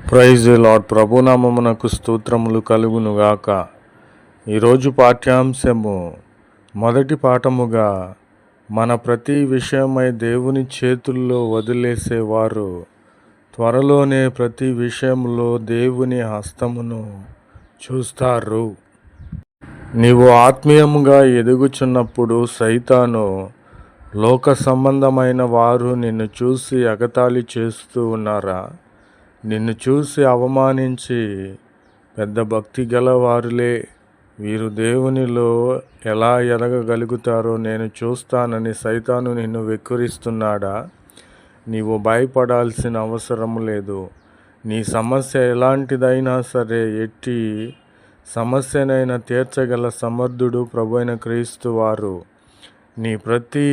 Praise the lord. ప్రభునామమునకు స్తోత్రములు కలుగునుగాక. ఈరోజు పాఠ్యాంశము మొదటి పాఠముగా, మన ప్రతి విషయమై దేవుని చేతుల్లో వదిలేసేవారు త్వరలోనే ప్రతి విషయంలో దేవుని హస్తమును చూస్తారు. నీవు ఆత్మీయముగా ఎదుగుచున్నప్పుడు సైతాను, లోక సంబంధమైన వారు నిన్ను చూసి ఎగతాళి చేస్తూ ఉన్నారా? నిన్ను చూసి అవమానించి, పెద్ద భక్తి గల వారులే, వీరు దేవునిలో ఎలా ఎదగగలుగుతారో నేను చూస్తానని సైతాను నిన్ను వెక్కిరిస్తున్నాడా? నీవు భయపడాల్సిన అవసరం లేదు. నీ సమస్య ఎలాంటిదైనా సరే, ఎట్టి సమస్యనైనా తీర్చగల సమర్థుడు ప్రభువైన క్రీస్తు వారు. నీ ప్రతి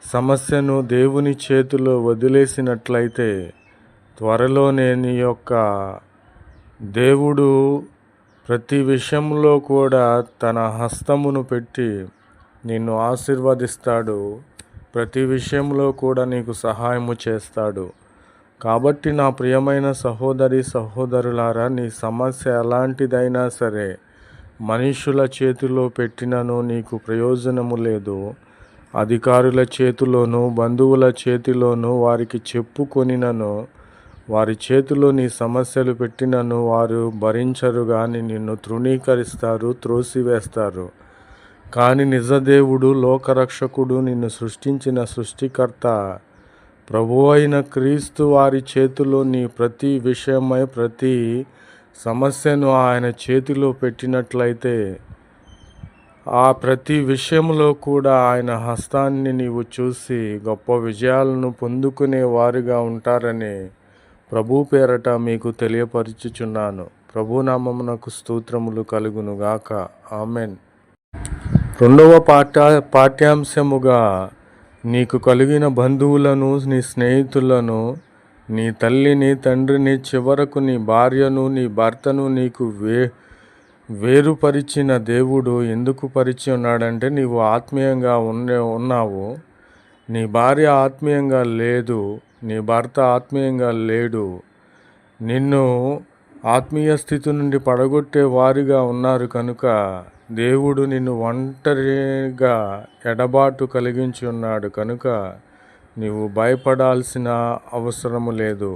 సమస్యను దేవుని చేతిలో వదిలేసినట్లయితే త్వరలోనే నీ యొక్క దేవుడు ప్రతి విషయంలో కూడా తన హస్తమును పెట్టి నిన్ను ఆశీర్వదిస్తాడు. ప్రతి విషయంలో కూడా నీకు సహాయము చేస్తాడు. కాబట్టి నా ప్రియమైన సహోదరి సహోదరులారా, నీ సమస్య ఎలాంటిదైనా సరే మనుషుల చేతిలో పెట్టినను నీకు ప్రయోజనము లేదు. అధికారుల చేతిలోనూ బంధువుల చేతిలోనూ వారికి చెప్పుకొనినను, వారి చేతిలో నీ సమస్యలు పెట్టినను వారు భరించరు కానీ నిన్ను తృణీకరిస్తారు, త్రోసివేస్తారు. కానీ నిజదేవుడు, లోకరక్షకుడు, నిన్ను సృష్టించిన సృష్టికర్త ప్రభువైన క్రీస్తు వారి చేతిలో నీ ప్రతి విషయమై ప్రతి సమస్యను ఆయన చేతిలో పెట్టినట్లయితే ఆ ప్రతి విషయంలో కూడా ఆయన హస్తాన్ని నీవు చూసి గొప్ప విజయాలను పొందుకునే వారుగా ఉంటారని ప్రభు పేరట మీకు తెలియపరచుచున్నాను. ప్రభునామమునకు స్తోత్రములు కలుగునుగాక. ఆమెన్. రెండవ పాఠ్యాంశముగా, నీకు కలిగిన బంధువులను, నీ స్నేహితులను, నీ తల్లిని, తండ్రిని, చివరకు నీ భార్యను, నీ భర్తను నీకు వేరుపరిచిన దేవుడు ఎందుకు పరిచి ఉన్నాడంటే, నీవు ఆత్మీయంగా ఉన్నావు. నీ భార్య ఆత్మీయంగా లేదు, నీ భర్త ఆత్మీయంగా లేడు. నిన్ను ఆత్మీయ స్థితి నుండి పడగొట్టే వారిగా ఉన్నారు కనుక దేవుడు నిన్ను ఒంటరిగా ఎడబాటు కలిగించి ఉన్నాడు కనుక నీవు భయపడాల్సిన అవసరము లేదు.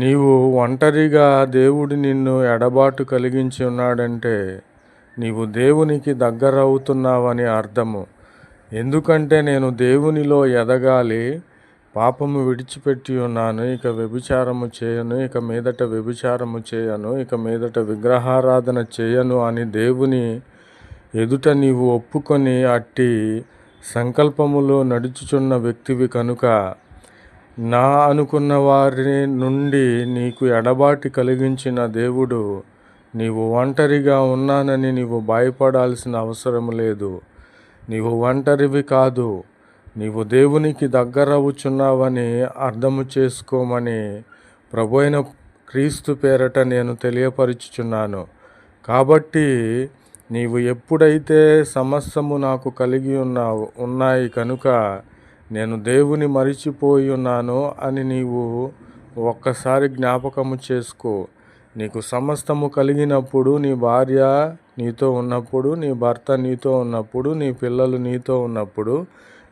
నీవు ఒంటరిగా దేవుడు నిన్ను ఎడబాటు కలిగించి ఉన్నాడంటే నీవు దేవునికి దగ్గర అవుతున్నావని అర్థము. ఎందుకంటే నేను దేవునిలో ఎదగాలి, పాపము విడిచిపెట్టి ఉన్నాను, ఇక వ్యభిచారము చేయను, ఇక మీదట వ్యభిచారము చేయను, ఇక మీదట విగ్రహారాధన చేయను అని దేవుని ఎదుట నీవు ఒప్పుకొని అట్టి సంకల్పములో నడుచుచున్న వ్యక్తివి కనుక నా అనుకున్న వారి నుండి నీకు ఎడబాటు కలిగించిన దేవుడు నీవు ఒంటరిగా ఉన్నానని నీవు భయపడాల్సిన అవసరం లేదు. నీవు ఒంటరివి కాదు, నీవు దేవునికి దగ్గరవుచున్నావని అర్థము చేసుకోమని ప్రభువైన క్రీస్తు పేరట నేను తెలియపరుచుచున్నాను. కాబట్టి నీవు ఎప్పుడైతే సమస్తము నాకు కలిగి ఉన్నాయి కనుక నేను దేవుని మరిచిపోయి ఉన్నాను అని నీవు ఒక్కసారి జ్ఞాపకము చేసుకో. నీకు సమస్తము కలిగినప్పుడు, నీ భార్య నీతో ఉన్నప్పుడు, నీ భర్త నీతో ఉన్నప్పుడు, నీ పిల్లలు నీతో ఉన్నప్పుడు,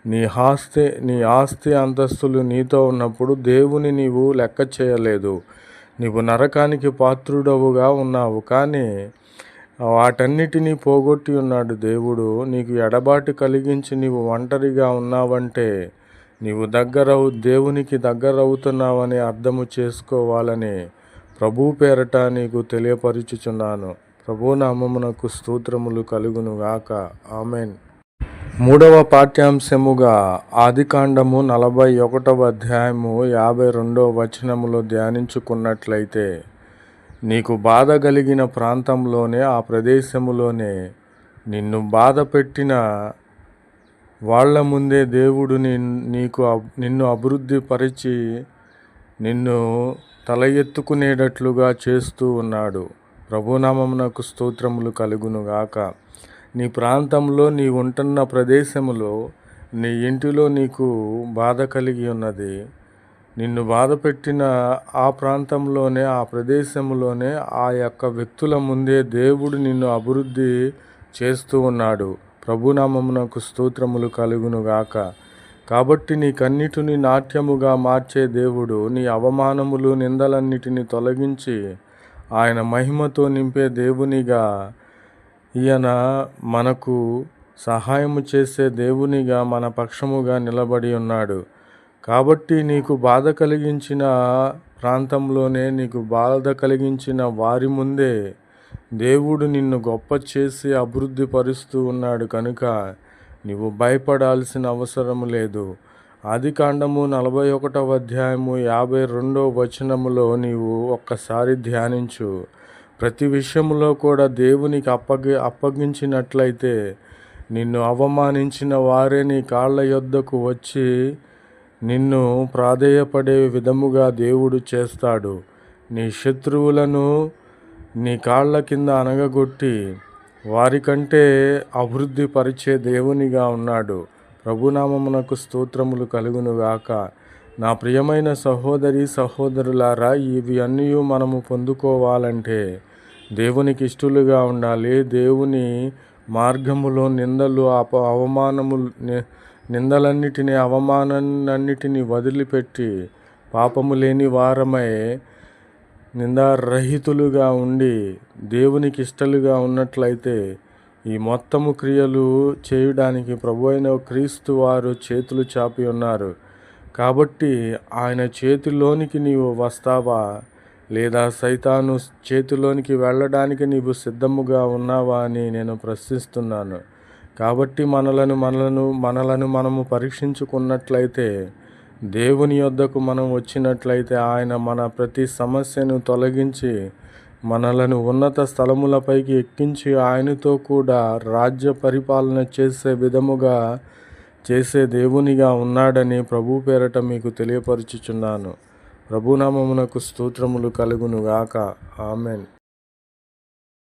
నీ ఆస్తి అంతస్తులు నీతో ఉన్నప్పుడు దేవుని నీవు లెక్క చేయలేదు. నీవు నరకానికి పాత్రుడవుగా ఉన్నావు. కానీ వాటన్నిటినీ పోగొట్టి ఉన్నాడు దేవుడు. నీకు ఎడబాటు కలిగించి నీవు ఒంటరిగా ఉన్నావంటే నీవు దేవునికి దగ్గరవుతున్నావని అర్థము చేసుకోవాలని ప్రభు పేరట నీకు తెలియపరుచుచున్నాను. ప్రభు నామమునకు స్తోత్రములు కలుగునుగాక. ఆమెన్. మూడవ పాఠ్యాంశముగా, ఆదికాండము 41వ అధ్యాయము 52వ వచనములో ధ్యానించుకున్నట్లయితే, నీకు బాధ కలిగిన ప్రాంతంలోనే, ఆ ప్రదేశములోనే నిన్ను బాధ పెట్టిన వాళ్ళ ముందే దేవుడు నిన్ను అభివృద్ధి పరిచి నిన్ను తల ఎత్తుకునేటట్లుగా చేస్తూ ఉన్నాడు. ప్రభునామమునకు స్తోత్రములు కలుగునుగాక. నీ ప్రాంతంలో, నీ ఉంటున్న ప్రదేశములో, నీ ఇంటిలో నీకు బాధ కలిగి ఉన్నది. నిన్ను బాధపెట్టిన ఆ ప్రాంతంలోనే, ఆ ప్రదేశంలోనే ఆ యొక్క వ్యక్తుల ముందే దేవుడు నిన్ను అభివృద్ధి చేస్తూ ఉన్నాడు. ప్రభునామమునకు స్తోత్రములు కలుగునుగాక. కాబట్టి నీకన్నిటిని నాట్యముగా మార్చే దేవుడు, నీ అవమానములు నిందలన్నిటిని తొలగించి ఆయన మహిమతో నింపే దేవునిగా, ఈయన మనకు సహాయము చేసే దేవునిగా మన పక్షముగా నిలబడి ఉన్నాడు. కాబట్టి నీకు బాధ కలిగించిన ప్రాంతంలోనే, నీకు బాధ కలిగించిన వారి ముందే దేవుడు నిన్ను గొప్ప చేసి అభివృద్ధి పరుస్తూ ఉన్నాడు కనుక నీవు భయపడాల్సిన అవసరం లేదు. ఆదికాండము 41వ అధ్యాయము 52వ వచనములో నీవు ఒక్కసారి ధ్యానించు. ప్రతి విషయంలో కూడా దేవునికి అప్పగించినట్లయితే నిన్ను అవమానించిన వారే నీ కాళ్ళ యొద్దకు వచ్చి నిన్ను ప్రాధేయపడే విధముగా దేవుడు చేస్తాడు. నీ శత్రువులను నీ కాళ్ళ కింద అనగగొట్టి వారికంటే అభివృద్ధి పరిచే దేవునిగా ఉన్నాడు. ప్రభునామమునకు స్తోత్రములు కలుగునుగాక. నా ప్రియమైన సహోదరి సహోదరులారా, ఇవి అన్నీ మనము పొందుకోవాలంటే దేవునికి ఇష్టలుగా ఉండాలి. దేవుని మార్గములో నిందలు, అవమానములు, నిందలన్నిటినీ, అవమానాన్నిటినీ వదిలిపెట్టి పాపము లేని వారమై నిందారహితులుగా ఉండి దేవునికి ఇష్టలుగా ఉన్నట్లయితే ఈ మొత్తము క్రియలు చేయడానికి ప్రభువైన క్రీస్తు వారు చేతులు చాపి ఉన్నారు. కాబట్టి ఆయన చేతిలోనికి నీవు వస్తావా, లేదా సైతాను చేతిలోనికి వెళ్ళడానికి నీవు సిద్ధముగా ఉన్నావా అని నేను ప్రశ్నిస్తున్నాను. కాబట్టి మనలను మనము పరీక్షించుకున్నట్లయితే, దేవుని యొద్దకు మనం వచ్చినట్లయితే ఆయన మన ప్రతి సమస్యను తొలగించి మనలను ఉన్నత స్థలములపైకి ఎక్కించి ఆయనతో కూడా రాజ్య పరిపాలన చేసే విధముగా చేసే దేవునిగా ఉన్నాడని ప్రభు పేరట మీకు తెలియపరచుచున్నాను. ప్రభునామమునకు స్తోత్రములు కలుగునుగాక. ఆమెన్.